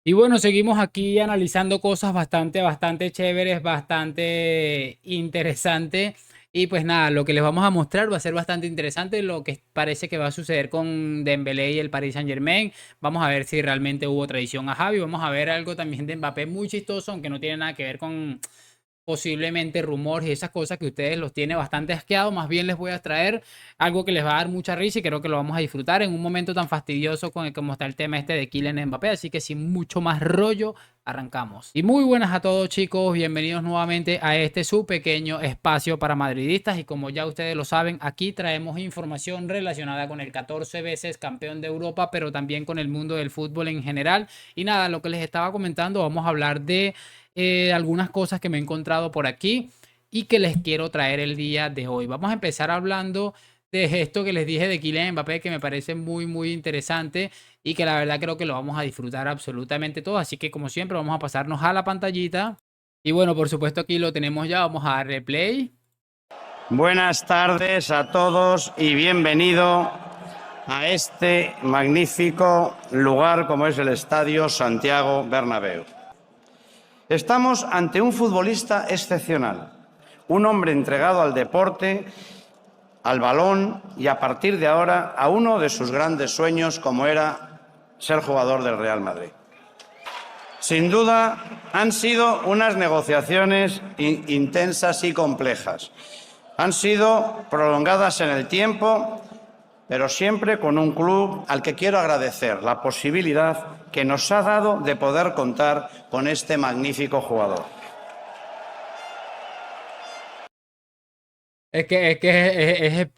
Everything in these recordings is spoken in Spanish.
Y bueno, seguimos aquí analizando cosas bastante chéveres, bastante interesantes. Y pues nada, lo que les vamos a mostrar va a ser bastante interesante, lo que parece que va a suceder con Dembélé y el Paris Saint-Germain. Vamos a ver si realmente hubo traición a Javi. Vamos a ver algo también de Mbappé muy chistoso, aunque no tiene nada que ver con posiblemente rumores y esas cosas que ustedes los tiene bastante asqueados. Más bien les voy a traer algo que les va a dar mucha risa y creo que lo vamos a disfrutar en un momento tan fastidioso con el como está el tema este de Kylian Mbappé. Así que sin mucho más rollo, arrancamos. Y muy buenas a todos, chicos, bienvenidos nuevamente a este su pequeño espacio para madridistas. Y como ya ustedes lo saben, aquí traemos información relacionada con el 14 veces campeón de Europa, pero también con el mundo del fútbol en general. Y nada, lo que les estaba comentando, vamos a hablar de algunas cosas que me he encontrado por aquí y que les quiero traer el día de hoy. Vamos a empezar hablando de esto que les dije de Kylian Mbappé, que me parece muy interesante y que la verdad creo que lo vamos a disfrutar absolutamente todo. Así que como siempre vamos a pasarnos a la pantallita. Y bueno, por supuesto aquí lo tenemos ya, vamos a darle play. Buenas tardes a todos y bienvenido a este magnífico lugar como es el Estadio Santiago Bernabéu. Estamos ante un futbolista excepcional, un hombre entregado al deporte, al balón y a partir de ahora a uno de sus grandes sueños como era ser jugador del Real Madrid. Sin duda han sido unas negociaciones intensas y complejas. Han sido prolongadas en el tiempo, pero siempre con un club al que quiero agradecer la posibilidad que nos ha dado de poder contar con este magnífico jugador. Es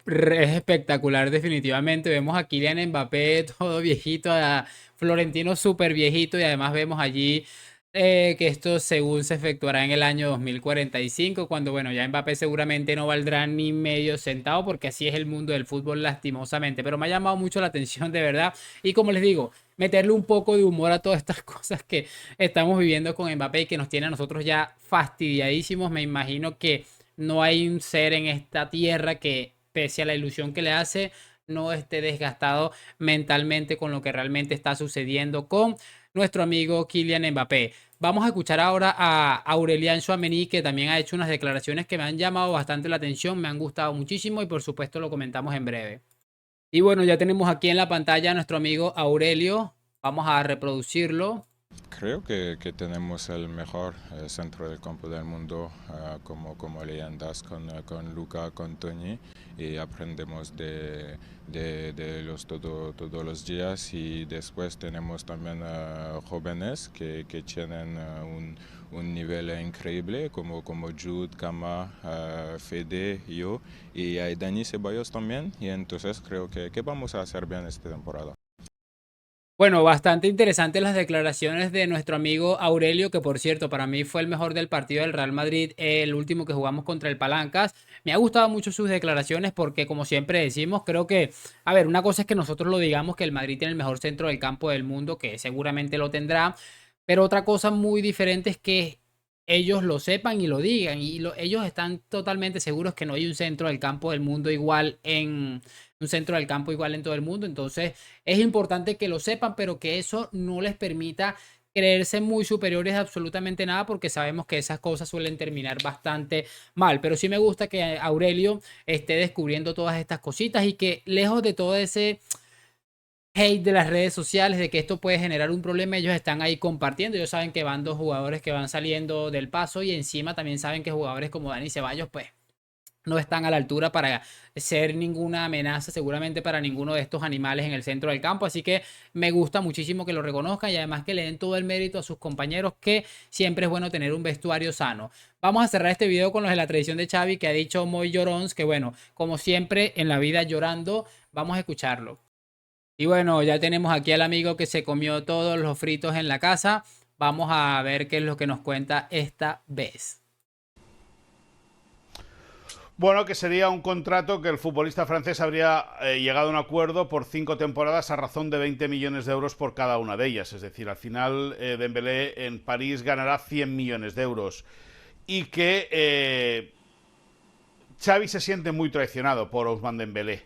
espectacular, definitivamente. Vemos a Kylian Mbappé todo viejito, a Florentino súper viejito, y además vemos allí que esto según se efectuará en el año 2045, cuando bueno, ya Mbappé seguramente no valdrá ni medio centavo, porque así es el mundo del fútbol lastimosamente. Pero me ha llamado mucho la atención de verdad. Y como les digo, meterle un poco de humor a todas estas cosas que estamos viviendo con Mbappé y que nos tiene a nosotros ya fastidiadísimos. Me imagino que no hay un ser en esta tierra que, pese a la ilusión que le hace, no esté desgastado mentalmente con lo que realmente está sucediendo con nuestro amigo Kylian Mbappé. Vamos a escuchar ahora a Aurelian Tchouaméni, que también ha hecho unas declaraciones que me han llamado bastante la atención, me han gustado muchísimo y por supuesto lo comentamos en breve. Y bueno, ya tenemos aquí en la pantalla a nuestro amigo Aurelio. Vamos a reproducirlo. Creo que tenemos el mejor centro del campo del mundo, como leyendas con Luca, con Toni, y aprendemos de los todos los días. Y después tenemos también jóvenes que tienen un nivel increíble, como Jude, Kama, Fede, yo, y hay Dani Ceballos también. Y entonces creo que vamos a hacer bien esta temporada. Bueno, bastante interesantes las declaraciones de nuestro amigo Aurelio, que por cierto, para mí fue el mejor del partido del Real Madrid, el último que jugamos contra el Palancas. Me ha gustado mucho sus declaraciones porque, como siempre decimos, creo que, a ver, una cosa es que nosotros lo digamos que el Madrid tiene el mejor centro del campo del mundo, que seguramente lo tendrá, pero otra cosa muy diferente es que ellos lo sepan y lo digan, y ellos están totalmente seguros que no hay un centro del campo del mundo igual en un centro del campo igual en todo el mundo. Entonces, es importante que lo sepan, pero que eso no les permita creerse muy superiores a absolutamente nada, porque sabemos que esas cosas suelen terminar bastante mal. Pero sí me gusta que Aurelio esté descubriendo todas estas cositas y que lejos de todo ese hate de las redes sociales, de que esto puede generar un problema, ellos están ahí compartiendo. Ellos saben que van dos jugadores que van saliendo del paso y encima también saben que jugadores como Dani Ceballos, pues no están a la altura para ser ninguna amenaza, seguramente para ninguno de estos animales en el centro del campo. Así que me gusta muchísimo que lo reconozcan y además que le den todo el mérito a sus compañeros, que siempre es bueno tener un vestuario sano. Vamos a cerrar este video con los de la tradición de Xavi, que ha dicho Moy Llorons, que bueno, como siempre en la vida llorando, vamos a escucharlo. Y bueno, ya tenemos aquí al amigo que se comió todos los fritos en la casa. Vamos a ver qué es lo que nos cuenta esta vez. Bueno, que sería un contrato que el futbolista francés habría llegado a un acuerdo por 5 temporadas a razón de 20 millones de euros por cada una de ellas. Es decir, al final Dembélé en París ganará 100 millones de euros. Y que Xavi se siente muy traicionado por Ousmane Dembélé,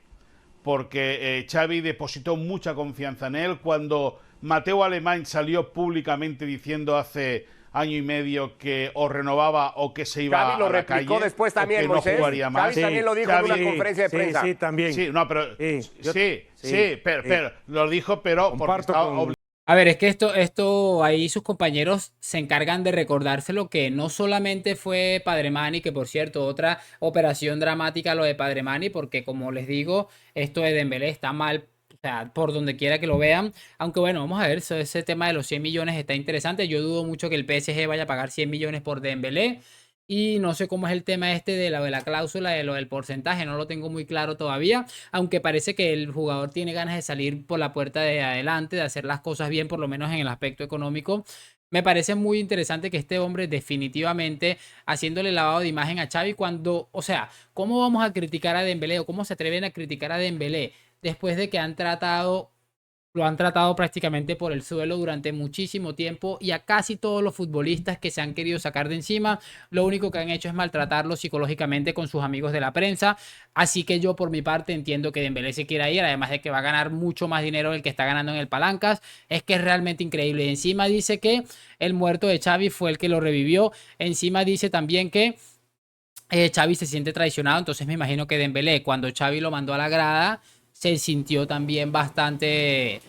porque Xavi depositó mucha confianza en él cuando Mateo Alemany salió públicamente diciendo hace año y medio que o renovaba o que se iba Xavi lo a la replicó calle, después también, o que Moisés. no jugaría más. Xavi también lo dijo en una conferencia de prensa. Sí, también. Sí, no, pero Sí, pero lo dijo, pero porque comparto estaba con- A ver, es que esto ahí sus compañeros se encargan de recordárselo que no solamente fue Padre Mani, que por cierto, otra operación dramática lo de Padre Mani, porque como les digo, esto de Dembélé está mal, o sea, por donde quiera que lo vean. Aunque bueno, vamos a ver, ese tema de los 100 millones está interesante. Yo dudo mucho que el PSG vaya a pagar 100 millones por Dembélé. Y no sé cómo es el tema este de la cláusula, de lo del porcentaje, no lo tengo muy claro todavía, aunque parece que el jugador tiene ganas de salir por la puerta de adelante, de hacer las cosas bien, por lo menos en el aspecto económico. Me parece muy interesante que este hombre definitivamente haciéndole lavado de imagen a Xavi cuando, o sea, ¿cómo vamos a criticar a Dembélé o cómo se atreven a criticar a Dembélé después de que lo han tratado prácticamente por el suelo durante muchísimo tiempo y a casi todos los futbolistas que se han querido sacar de encima, lo único que han hecho es maltratarlo psicológicamente con sus amigos de la prensa? Así que yo por mi parte entiendo que Dembélé se quiera ir, además de que va a ganar mucho más dinero del que está ganando en el Palancas. Es que es realmente increíble. Y encima dice que el muerto de Xavi fue el que lo revivió. Encima dice también que Xavi se siente traicionado, entonces me imagino que Dembélé, cuando Xavi lo mandó a la grada, se sintió también bastante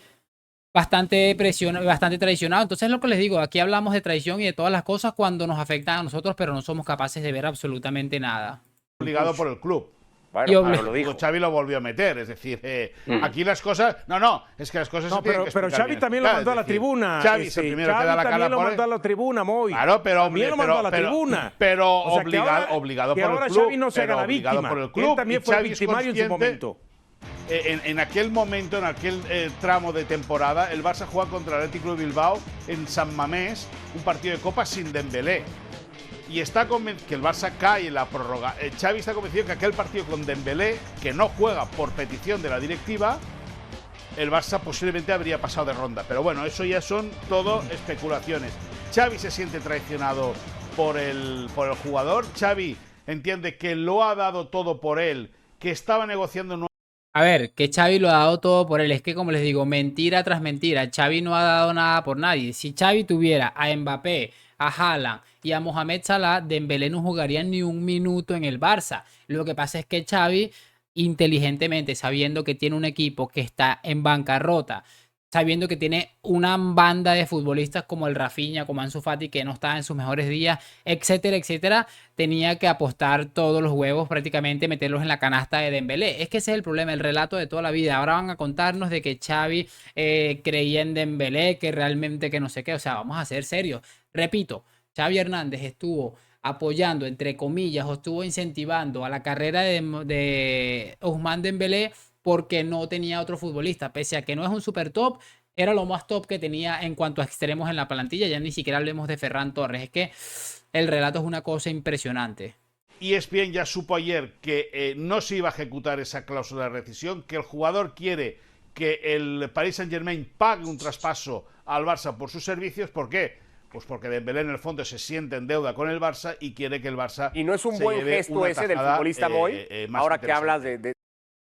traicionado. Entonces lo que les digo, aquí hablamos de traición y de todas las cosas cuando nos afectan a nosotros, pero no somos capaces de ver absolutamente nada. obligado por el club. Bueno, Yo- claro, lo dijo. Xavi lo volvió a meter, es decir, aquí las cosas... No, es que las cosas No, se tienen pero, que pero explicar Xavi bien también lo explicadas, mandó a la es decir, tribuna. Xavi es el primero que da la cara también lo por mandó a la tribuna, Moy. Claro, pero también lo mandó a la tribuna. Pero O sea, que ahora- obligado que por el ahora club. Xavi no se haga pero la obligado víctima. por el Él club. también y fue Xavi es victimario en su consciente, momento. En aquel momento, en aquel tramo de temporada, el Barça juega contra el Atlético de Bilbao en San Mamés, un partido de Copa sin Dembélé. Y está convencido que el Barça cae en la prórroga. Xavi está convencido que aquel partido con Dembélé, que no juega por petición de la directiva, el Barça posiblemente habría pasado de ronda. Pero bueno, eso ya son todo especulaciones. Xavi se siente traicionado por el jugador. Xavi entiende que lo ha dado todo por él, que estaba negociando. A ver, que Xavi lo ha dado todo por él. Es que como les digo, mentira tras mentira. Xavi no ha dado nada por nadie. Si Xavi tuviera a Mbappé, a Haaland y a Mohamed Salah, Dembélé no jugaría ni un minuto en el Barça. Lo que pasa es que Xavi, inteligentemente, sabiendo que tiene un equipo que está en bancarrota, sabiendo que tiene una banda de futbolistas como el Rafinha, como Ansu Fati, que no está en sus mejores días, etcétera, etcétera, tenía que apostar todos los huevos, prácticamente meterlos en la canasta de Dembélé. Es que ese es el problema, el relato de toda la vida. Ahora van a contarnos de que Xavi creía en Dembélé, que realmente que no sé qué. O sea, vamos a ser serios. Repito, Xavi Hernández estuvo apoyando, entre comillas, o estuvo incentivando a la carrera de Ousmane Dembélé porque no tenía otro futbolista, pese a que no es un super top, era lo más top que tenía en cuanto a extremos en la plantilla. Ya ni siquiera hablemos de Ferran Torres. Es que el relato es una cosa impresionante. ESPN ya supo ayer que no se iba a ejecutar esa cláusula de rescisión, que el jugador quiere que el Paris Saint-Germain pague un traspaso al Barça por sus servicios. ¿Por qué? Pues porque Dembélé en el fondo se siente en deuda con el Barça y quiere que el Barça... Y no es un se buen lleve gesto una ese del tajada, futbolista Moy, más ahora que interesante. hablas de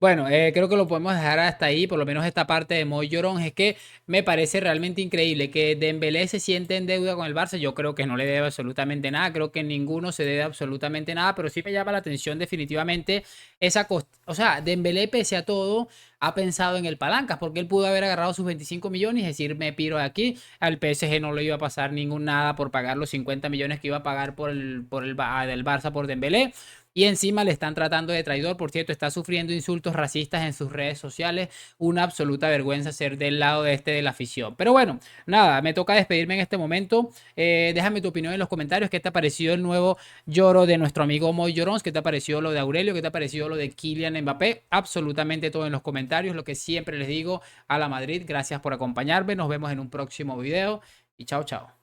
Bueno, creo que lo podemos dejar hasta ahí, por lo menos esta parte de Moy Llorón. Es que me parece realmente increíble que Dembélé se siente en deuda con el Barça. Yo creo que no le debe absolutamente nada, creo que ninguno se debe absolutamente nada, pero sí me llama la atención definitivamente esa o sea, Dembélé pese a todo ha pensado en el Palancas, porque él pudo haber agarrado sus 25 millones y decir me piro de aquí. Al PSG no le iba a pasar ningún nada por pagar los 50 millones que iba a pagar del Barça por Dembélé. Y encima le están tratando de traidor. Por cierto, está sufriendo insultos racistas en sus redes sociales. Una absoluta vergüenza ser del lado de la afición. Pero bueno, nada, me toca despedirme en este momento. Déjame tu opinión en los comentarios. ¿Qué te ha parecido el nuevo lloro de nuestro amigo Moy Llorons? ¿Qué te ha parecido lo de Aurelio? ¿Qué te ha parecido lo de Kylian Mbappé? Absolutamente todo en los comentarios. Lo que siempre les digo a la Madrid. Gracias por acompañarme. Nos vemos en un próximo video. Y chao, chao.